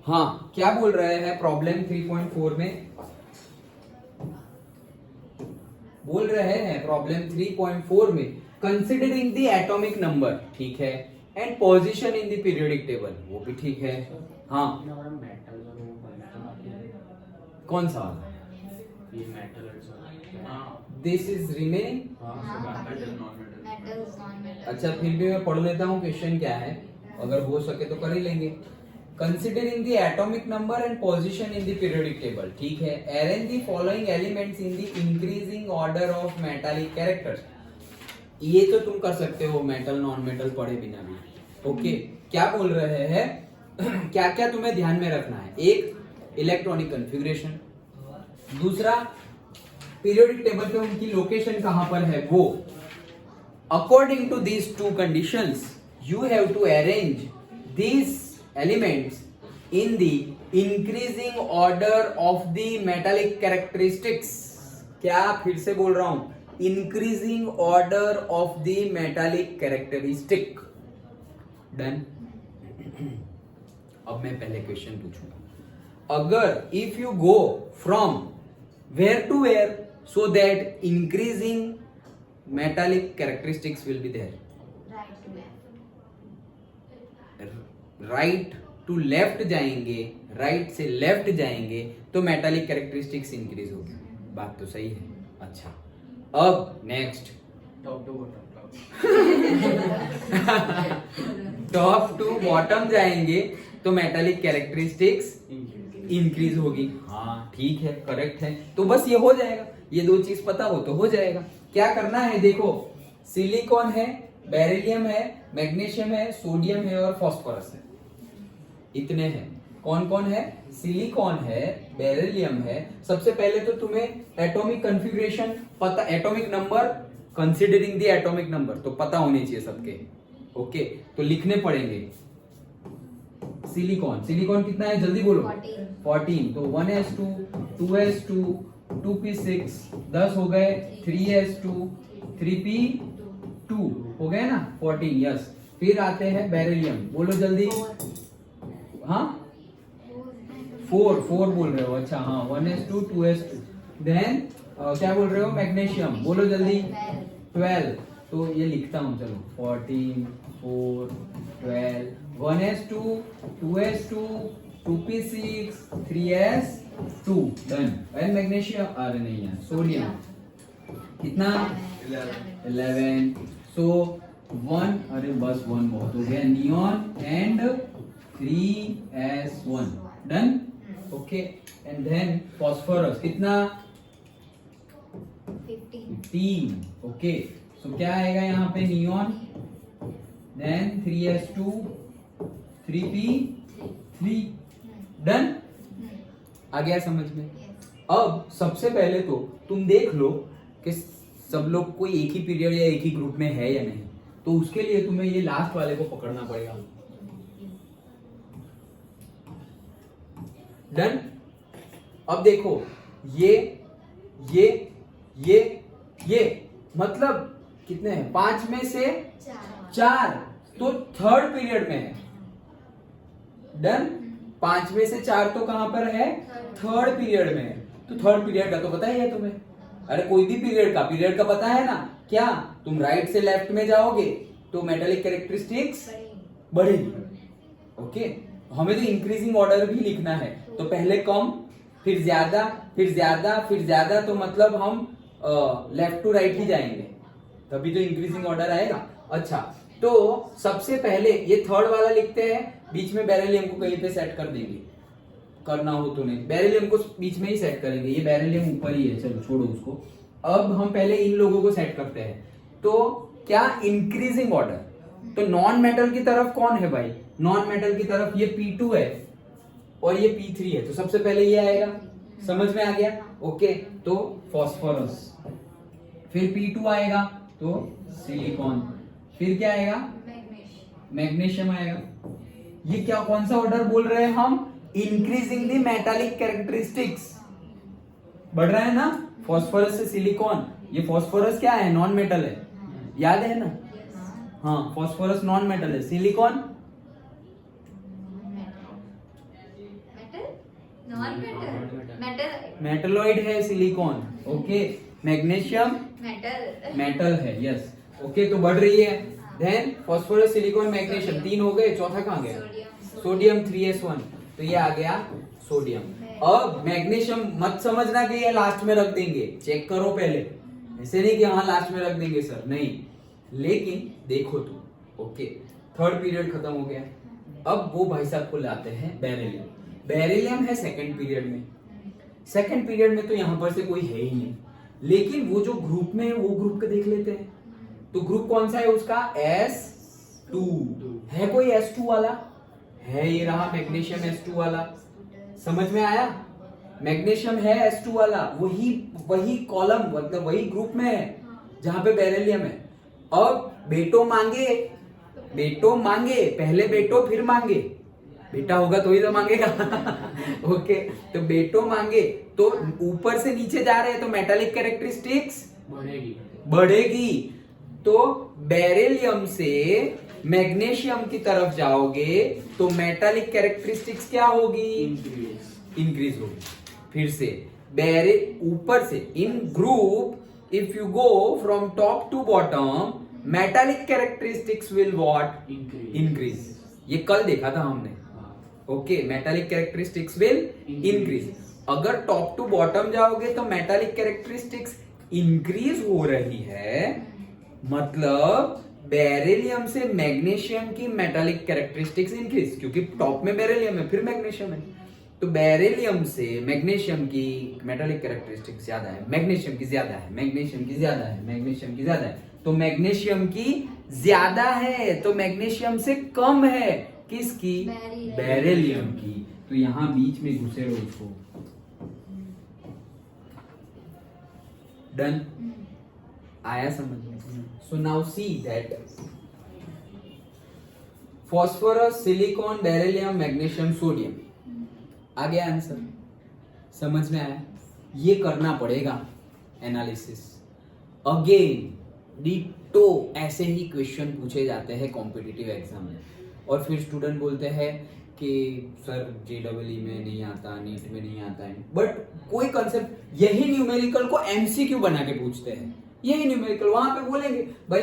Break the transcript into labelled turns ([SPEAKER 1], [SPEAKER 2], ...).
[SPEAKER 1] हाँ, क्या बोल रहे हैं प्रॉब्लम 3.4 में? बोल रहे हैं प्रॉब्लम 3.4 में कंसिडरिंग द एटॉमिक नंबर, ठीक है, and position in the periodic table, वो भी ठीक है। हाँ, कौन सा? This is remaining. अच्छा, फिर भी मैं पढ़ लेता हूँ क्वेश्चन क्या है, अगर हो सके तो कर ही लेंगे। Considering the atomic number and position in the periodic table, ठीक है, arrange the following elements in the increasing order of metallic characters. ये तो तुम कर सकते हो मेटल नॉन मेटल पढ़े बिना भी। ओके, क्या बोल रहे हैं क्या क्या तुम्हें ध्यान में रखना है? एक, इलेक्ट्रॉनिक कॉन्फ़िगरेशन, दूसरा पीरियोडिक टेबल पे उनकी लोकेशन कहां पर है वो। According to these two conditions you have to arrange these elements in the increasing order of the metallic characteristics. क्या, फिर से बोल रहा हूं, increasing order of the metallic characteristic. Done. अब मैं पहले क्वेश्चन पूछूंगा, अगर if you go from where to where so that increasing metallic characteristics will be there? right to left जाएंगे, right से left जाएंगे तो metallic characteristics increase होगी। बात तो सही है। अच्छा, अब next
[SPEAKER 2] top to bottom
[SPEAKER 1] top to bottom जाएंगे तो मेटालिक कैरेक्टरिस्टिक्स इंक्रीज होगी। हाँ ठीक है, करेक्ट है। तो बस ये हो जाएगा, ये दो चीज पता हो तो हो जाएगा। क्या करना है देखो, सिलिकॉन है, बेरिलियम है, मैग्नीशियम है, सोडियम है और फास्फोरस है, इतने हैं। कौन कौन है? सिलिकॉन है, बेरिलियम है। सबसे पहले तो तुम्हें एटॉमिक कॉन्फ़िगरेशन पता, atomic number, considering the atomic number तो पता होने चाहिए सबके। ओके, तो लिखने पड़ेंगे। सिलिकॉन, सिलिकॉन कितना है जल्दी बोलो? 14। तो 1s2, 2s2, 2p6, 10 हो गए, 3s2, 3p2 हो गए ना, 14। यस। फिर आते हैं बेरिलियम, बोलो जल्दी। हाँ 4 बोल रहे हो? अच्छा हाँ, 1s2, 2s2। देन क्या बोल रहे हो? मैग्नीशियम, बोलो जल्दी। 12। तो ये लिखता हूं, चलो 14, 4, 12, 1s2, 2s2, 2p6, 3s2। Done. And magnesium, अरे नहीं यार, सोडियम कितना? 11। सो 1, अरे बस 1 बहुत हो गया, neon and 3s1। Done. Okay, and then phosphorus कितना? 15। ओके, सो क्या आएगा यहाँ पे? Neon, then 3s2, 3p3। Done. आ गया समझ में? अब सबसे पहले तो तुम देख लो कि सब लोग कोई एक ही पीरियड या एक ही ग्रुप में है या नहीं, तो उसके लिए तुम्हें ये लास्ट वाले को पकड़ना पड़ेगा। डन। अब देखो, ये मतलब कितने हैं? 5 में से 4, तो थर्ड पीरियड में है। डन। 5 में से 4 तो कहां पर है? थर्ड पीरियड में है। तो थर्ड पीरियड का तो पता ही है तुम्हें। अरे कोई भी पीरियड का पता है ना। क्या तुम राइट से लेफ्ट में जाओगे तो मेटालिक कैरेक्टरिस्टिक्स बढ़ेगी। ओके, हमें तो इंक्रीजिंग ऑर्डर भी लिखना है, तो पहले कम, फिर ज्यादा, फिर ज्यादा, फिर ज्यादा, तो मतलब हम लेफ्ट टू राइट ही जाएंगे, तभी तो इंक्रीजिंग ऑर्डर आएगा। अच्छा, तो सबसे पहले ये थर्ड वाला लिखते हैं, बीच में बेरिलियम को कहीं पे सेट कर देंगे, करना हो तो नहीं, बेरिलियम को बीच में ही सेट करेंगे। ये बेरिलियम ऊपर ही है, चलो छोड़ो उसको। अब हम पहले इन लोगों को सेट करते हैं। तो क्या इंक्रीजिंग ऑर्डर, तो नॉन मेटल की तरफ कौन है भाई? नॉन मेटल की तरफ ये P2 है और ये P3 है, तो सबसे पहले ये आएगा। समझ में आ गया? ओके, तो फास्फोरस, फिर P2 आएगा तो सिलिकॉन, फिर क्या आएगा? मैग्नीशियम आएगा। ये क्या, कौन सा ऑर्डर बोल रहे हैं हम? इंक्रीजिंग द मेटालिक कैरेक्टरिस्टिक्स, बढ़ रहा है ना। फास्फोरस से सिलिकॉन, ये फास्फोरस क्या है? नॉन मेटल है, याद है ना? हाँ, फास्फोरस नॉन मेटल है, सिलिकॉन
[SPEAKER 2] नॉन मेटल
[SPEAKER 1] मेटलॉइड है silicon. Okay, magnesium
[SPEAKER 2] metal
[SPEAKER 1] metal है। यस, ओके, तो बढ़ रही है। देन फास्फोरस, सिलिकॉन, मैग्नीशियम, 3 हो गए, चौथा कहाँ गया? सोडियम 3s1, तो ये आ गया सोडियम। अब मैग्नीशियम मत समझना कि ये लास्ट में रख देंगे, चेक करो पहले, ऐसे नहीं कि हाँ लास्ट में रख देंगे सर, नहीं, लेकिन देखो तुम। ओके, थर्ड पीरियड खत्म हो गया। अब वो भाई साहब को लाते हैं बेरिलियम। बेरिलियम है सेकंड पीरियड में। सेकंड पीरियड में तो यहां पर से कोई है ही नहीं, लेकिन वो जो ग्रुप में है वो ग्रुप के देख लेते हैं। तो ग्रुप कौन सा है उसका? S2 है। कोई S2 वाला है? ये रहा मैग्नीशियम S2 वाला। समझ में आया? मैग्नीशियम है S2 वाला, वही कॉलम, मतलब वही ग्रुप में है जहां पे बेरिलियम है। अब बेटो मांगे, पहले बेटो फिर मांगे, बेटा होगा तो ही तो मांगेगा। ओके, तो बेटो मांगे तो ऊपर से नीचे जा रहे हैं तो मेटालिक कैरेक्टरिस्टिक्स बढ़ेगी। तो बेरिलियम से मैग्नीशियम की तरफ जाओगे तो मेटालिक कैरेक्टरिस्टिक्स क्या होगी? इंक्रीज होगी। फिर से ऊपर से इन group, if you go from top to bottom, metallic characteristics will what? Increase. ये कल देखा था हमने। Okay, metallic characteristics will increase. अगर टॉप टू बॉटम जाओगे तो मेटालिक कैरेक्टरिस्टिक्स इंक्रीज हो रही है, मतलब बेरिलियम से मैग्नीशियम की मेटालिक कैरेक्टरिस्टिक्स इंक्रीज, क्योंकि टॉप में बेरिलियम है फिर मैग्नीशियम है। तो बेरिलियम से मैग्नीशियम की मेटालिक कैरेक्टरिस्टिक्स ज्यादा है, मैग्नीशियम की ज्यादा है, मैग्नीशियम की ज्यादा है, मैग्नीशियम की ज्यादा है, तो मैग्नीशियम की ज्यादा है, तो मैग्नीशियम से कम है किसकी? बेरिलियम की। तो यहां बीच में घुसे रहो उसको। डन? आया समझ में? So now see that phosphorus, silicon, beryllium, magnesium, sodium, आ गया आंसर। समझ में आया? ये करना पड़ेगा एनालिसिस। अगेन डिटो ऐसे ही क्वेश्चन पूछे जाते हैं कॉम्पिटिटिव एग्जाम में, और फिर स्टूडेंट बोलते हैं कि सर JEE में नहीं आता, नीट में नहीं आता है, बट कोई कंसेप्ट, यही न्यूमेरिकल को MCQ बना के पूछते हैं, यही न्यूमेरिकल वहां पे बोलेंगे भाई